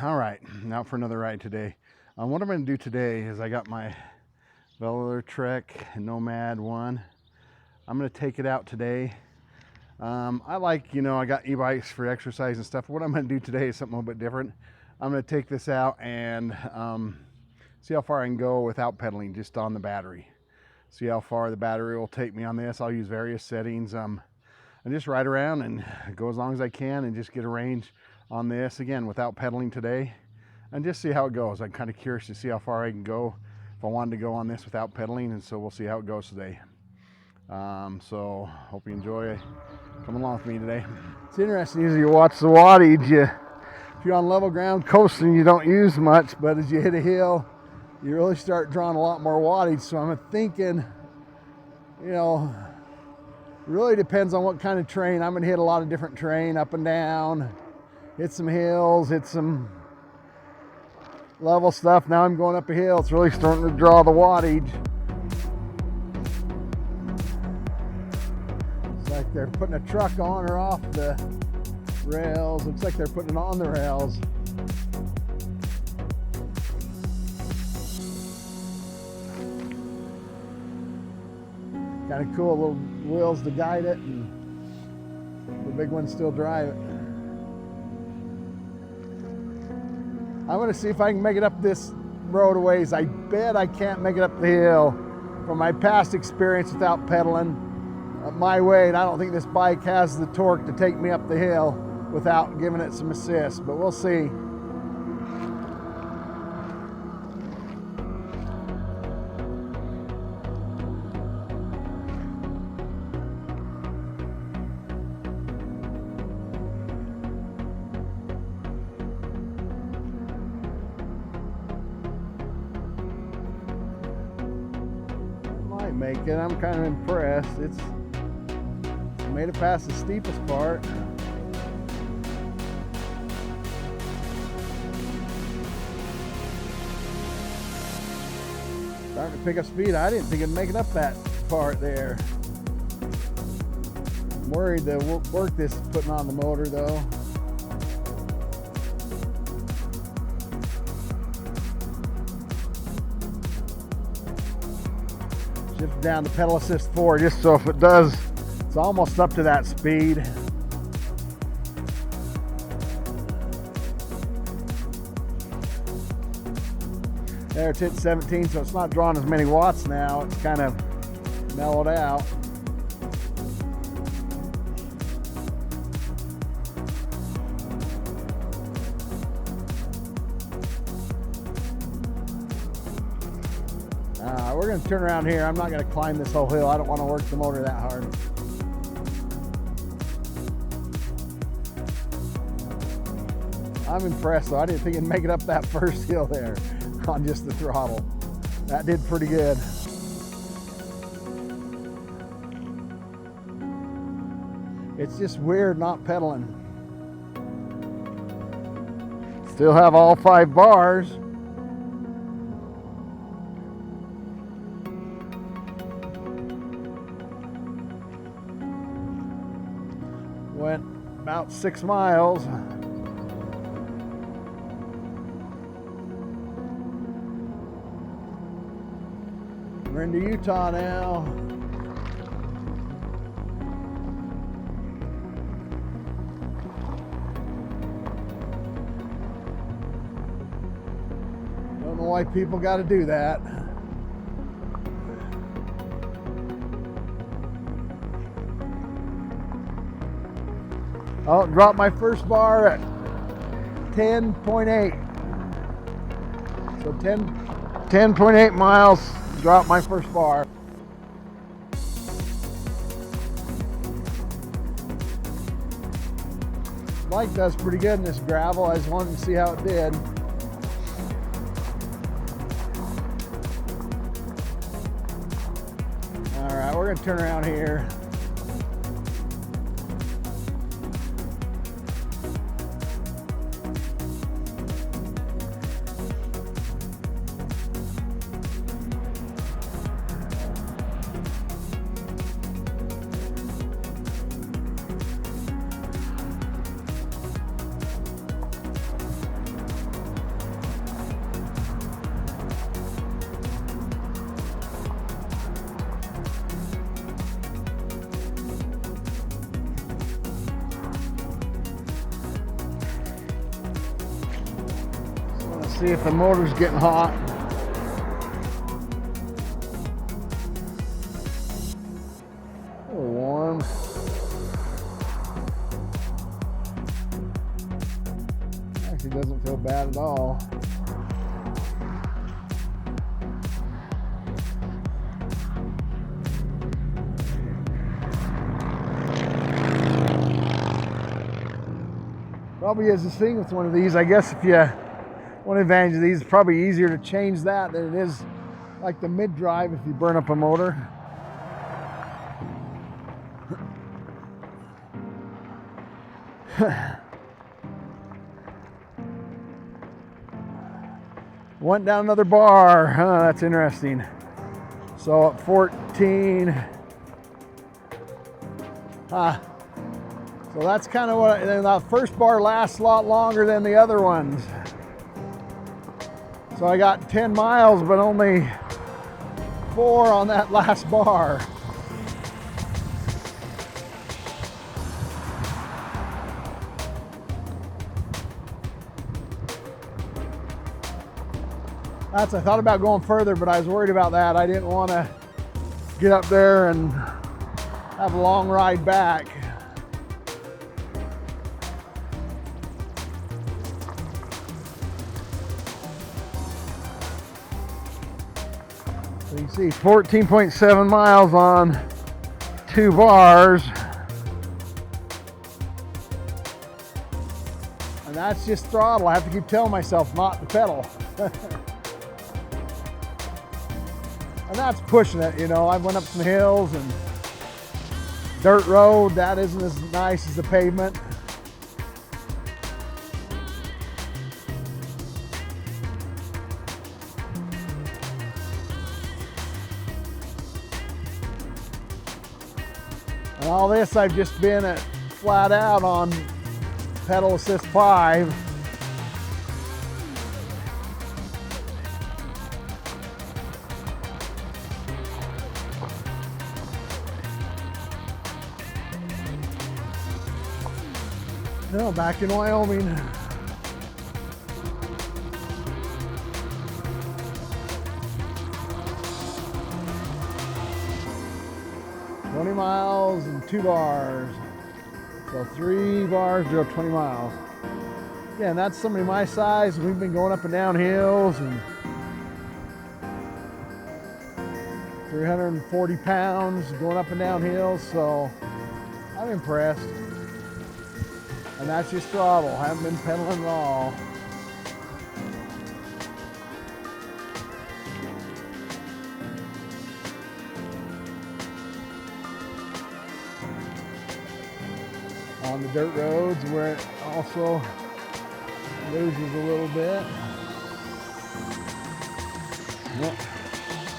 All right, now for another ride today. What I'm going to do today is I got my Velotric Nomad 1. I'm going to take it out today. I like, I got e-bikes for exercise and stuff. What I'm going to do today is something a little bit different. I'm going to take this out and see how far I can go without pedaling, just on the battery. See how far the battery will take me on this. I'll use various settings and just ride around and go as long as I can and just get a range on this, again, without pedaling today, and just see how it goes. I'm kind of curious to see how far I can go if I wanted to go on this without pedaling, and so we'll see how it goes today. So hope you enjoy coming along with me today. It's interesting, usually you watch the wattage. If you're on level ground coasting, you don't use much, but as you hit a hill, you really start drawing a lot more wattage. So I'm thinking, really depends on what kind of terrain. I'm gonna hit a lot of different terrain, up and down, hit some hills, hit some level stuff. Now I'm going up a hill. It's really starting to draw the wattage. It's like they're putting a truck on or off the rails. Looks like they're putting it on the rails. Kind of cool, little wheels to guide it, and the big ones still drive it. I'm going to see if I can make it up this road a ways. I bet I can't make it up the hill. From my past experience without pedaling, my weight, I don't think this bike has the torque to take me up the hill without giving it some assist, but we'll see. Make it. I'm kind of impressed. It's made it past the steepest part. Starting to pick up speed. I didn't think it'd make it up that part there. I'm worried the work this is putting on the motor though. Shift down to pedal assist 4 just so if it does, it's almost up to that speed. There, it's hit 17, so it's not drawing as many watts now. It's kind of mellowed out. We're going to turn around here. I'm not going to climb this whole hill. I don't want to work the motor that hard. I'm impressed though. I didn't think it'd make it up that first hill there on just the throttle. That did pretty good. It's just weird not pedaling. Still have all 5 bars. Went about 6 miles. We're into Utah now. Don't know why people got to do that. Oh, dropped my first bar at 10.8. So 10.8 miles, dropped my first bar. Bike does pretty good in this gravel. I just wanted to see how it did. All right, we're gonna turn around here. Let's see if the motor's getting hot. A little warm. Actually doesn't feel bad at all. Probably is this thing with one of these. I guess if you, one advantage of these, it's probably easier to change that than it is like the mid-drive if you burn up a motor. Went down another bar. That's interesting. So at 14. So that's kind of what, and that first bar lasts a lot longer than the other ones. So I got 10 miles, but only 4 on that last bar. I thought about going further, but I was worried about that. I didn't want to get up there and have a long ride back. So you can see 14.7 miles on 2 bars. And that's just throttle. I have to keep telling myself not to pedal. And that's pushing it, you know. I went up some hills and dirt road, that isn't as nice as the pavement. And all this I've just been at flat out on pedal assist 5. No, back in Wyoming. $20 miles and 2 bars. So 3 bars drove 20 miles. Yeah, and that's somebody my size. We've been going up and down hills and 340 pounds going up and down hills. So I'm impressed. And that's just throttle. I haven't been pedaling at all. On the dirt roads where it also loses a little bit. Yep.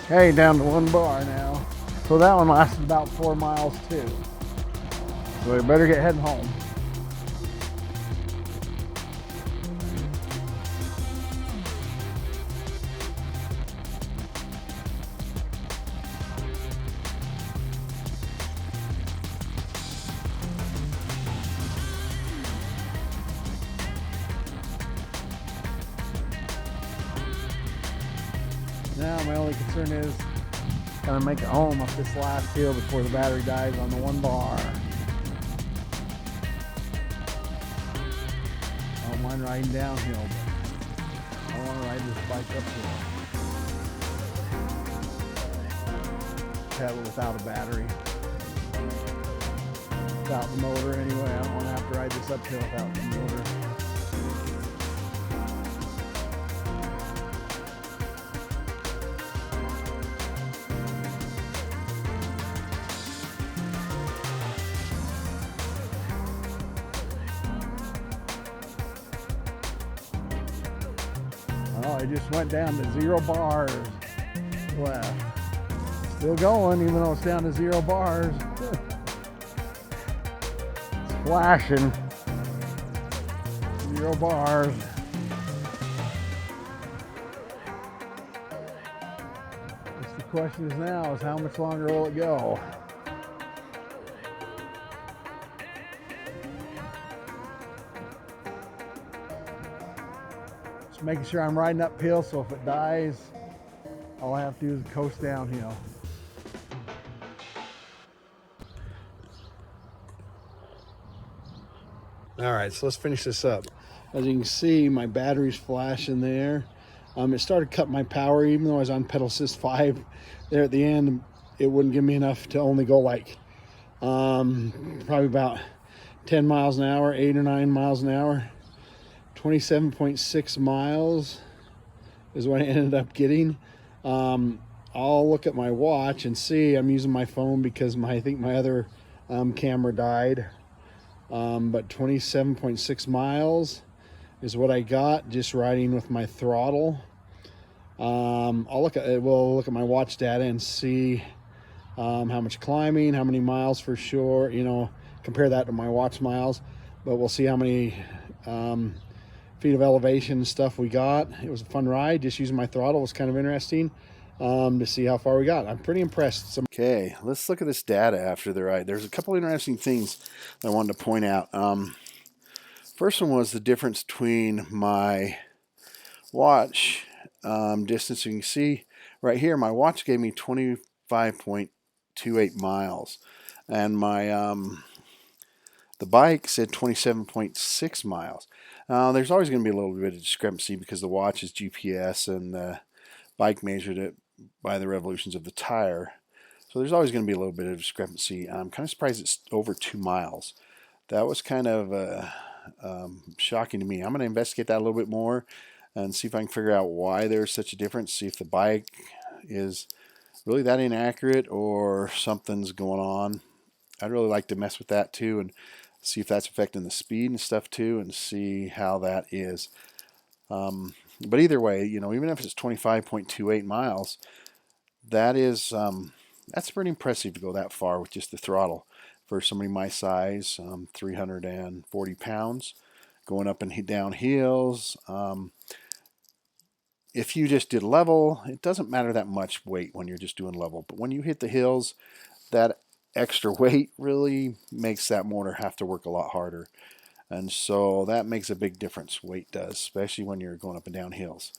Okay, down to 1 bar now. So that one lasted about 4 miles too. So we better get heading home. Now my only concern is trying to make it home up this last hill before the battery dies on the 1 bar. I don't mind riding downhill, but I want to ride this bike uphill. Pedal without a battery. Without the motor anyway. I don't want to have to ride this uphill without the motor. Oh, I just went down to 0 bars left. Still going, even though it's down to 0 bars. It's flashing. 0 bars. Just the question is now is how much longer will it go? Just making sure I'm riding uphill, so if it dies, all I have to do is coast downhill. All right, so let's finish this up. As you can see, my battery's flashing there. It started cutting my power, even though I was on pedal assist 5. There at the end, it wouldn't give me enough to only go like probably about 10 miles an hour, 8 or 9 miles an hour. 27.6 miles is what I ended up getting. I'll look at my watch and see. I'm using my phone because I think my other camera died. But 27.6 miles is what I got just riding with my throttle. We'll look at my watch data and see how much climbing, how many miles for sure, compare that to my watch miles. But we'll see how many feet of elevation and stuff we got. It was a fun ride. Just using my throttle was kind of interesting to see how far we got. I'm pretty impressed. Okay, let's look at this data after the ride. There's a couple interesting things that I wanted to point out. First one was the difference between my watch distance. You can see right here, my watch gave me 25.28 miles, and my the bike said 27.6 miles. There's always going to be a little bit of discrepancy because the watch is GPS and the bike measured it by the revolutions of the tire. So there's always going to be a little bit of discrepancy. I'm kind of surprised it's over 2 miles. That was kind of shocking to me. I'm going to investigate that a little bit more and see if I can figure out why there's such a difference, see if the bike is really that inaccurate or something's going on. I'd really like to mess with that too and see if that's affecting the speed and stuff too, and see how that is. But either way, even if it's 25.28 miles, that's pretty impressive to go that far with just the throttle for somebody my size, 340 pounds, going up and down hills. If you just did level, it doesn't matter that much weight when you're just doing level, but when you hit the hills, that extra weight really makes that motor have to work a lot harder. And so that makes a big difference, weight does, especially when you're going up and down hills.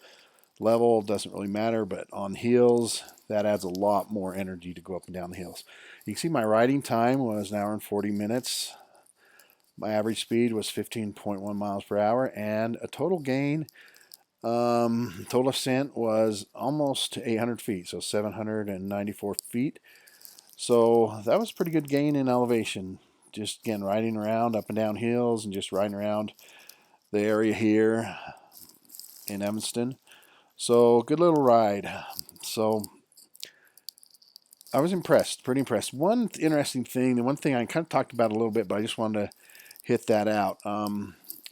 Level doesn't really matter, but on hills, that adds a lot more energy to go up and down the hills. You can see my riding time was 1 hour and 40 minutes. My average speed was 15.1 miles per hour, and a total gain, total ascent was almost 800 feet, so 794 feet. So that was a pretty good gain in elevation. Just again, riding around up and down hills and just riding around the area here in Evanston. So good little ride. So I was impressed, pretty impressed. One interesting thing, the one thing I kind of talked about a little bit, but I just wanted to hit that out,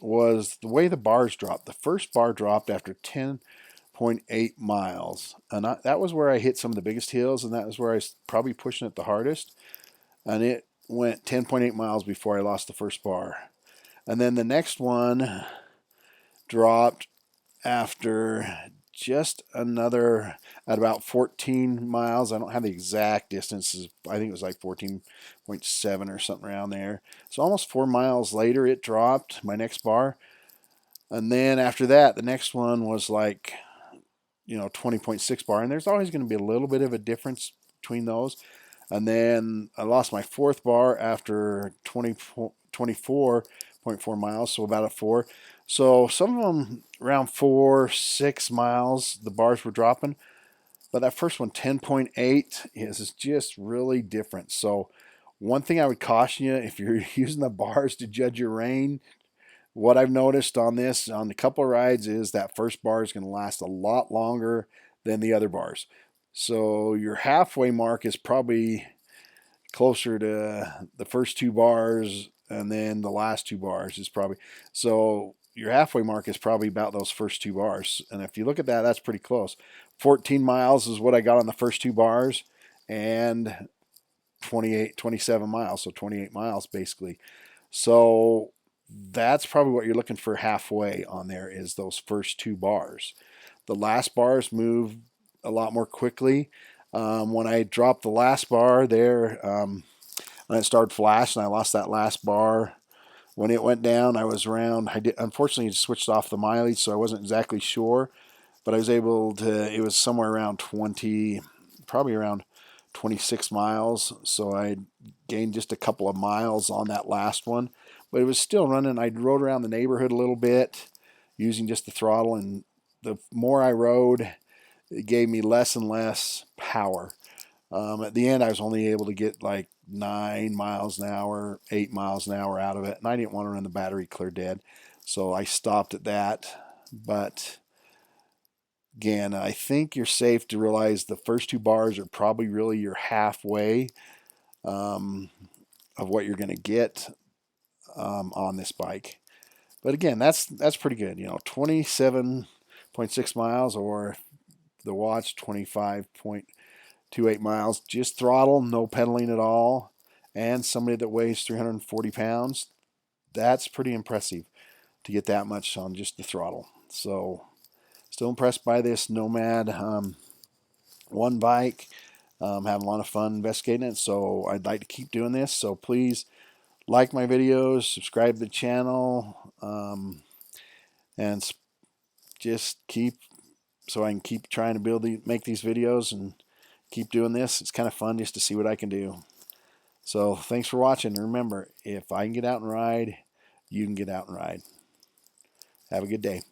was the way the bars dropped. The first bar dropped after 10.8 miles, and that was where I hit some of the biggest hills, and that was where I was probably pushing it the hardest, and it went 10.8 miles before I lost the first bar. And then the next one dropped after just another, at about 14 miles. I don't have the exact distances. I think it was like 14.7 or something around there. So almost 4 miles later, it dropped my next bar. And then after that, the next one was like, 20.6 bar. And there's always going to be a little bit of a difference between those. And then I lost my fourth bar after 24.4 miles, so about a 4. So some of them around 4, 6 miles, the bars were dropping. But that first one, 10.8, is just really different. So one thing I would caution you, if you're using the bars to judge your rain, what I've noticed on this, on a couple of rides, is that first bar is going to last a lot longer than the other bars. So your halfway mark is probably closer to the first 2 bars, and then the last 2 bars is probably, so your halfway mark is probably about those first 2 bars. And if you look at that, that's pretty close. 14 miles is what I got on the first 2 bars, and 27 miles, so 28 miles basically. So that's probably what you're looking for halfway on there, is those first 2 bars. The last bars move a lot more quickly. When I dropped the last bar there, when it started flashing, I lost that last bar when it went down, I was around, unfortunately switched off the mileage, so I wasn't exactly sure, but I was able to, it was somewhere around 20, probably around 26 miles. So I gained just a couple of miles on that last one, but it was still running. I rode around the neighborhood a little bit using just the throttle, and the more I rode, it gave me less and less power. At the end, I was only able to get like 9 miles an hour, 8 miles an hour out of it, and I didn't want to run the battery clear dead, so I stopped at that. But again, I think you're safe to realize the first 2 bars are probably really your halfway of what you're going to get on this bike. But again, that's pretty good. 27.6 miles, or the watch 25.28 miles. Just throttle, no pedaling at all, and somebody that weighs 340 pounds. That's pretty impressive to get that much on just the throttle. So still impressed by this Nomad one bike. Having a lot of fun investigating it, so I'd like to keep doing this. So please like my videos, subscribe to the channel, and just keep, so I can keep trying to make these videos and keep doing this. It's kind of fun just to see what I can do. So thanks for watching. Remember, if I can get out and ride, you can get out and ride. Have a good day.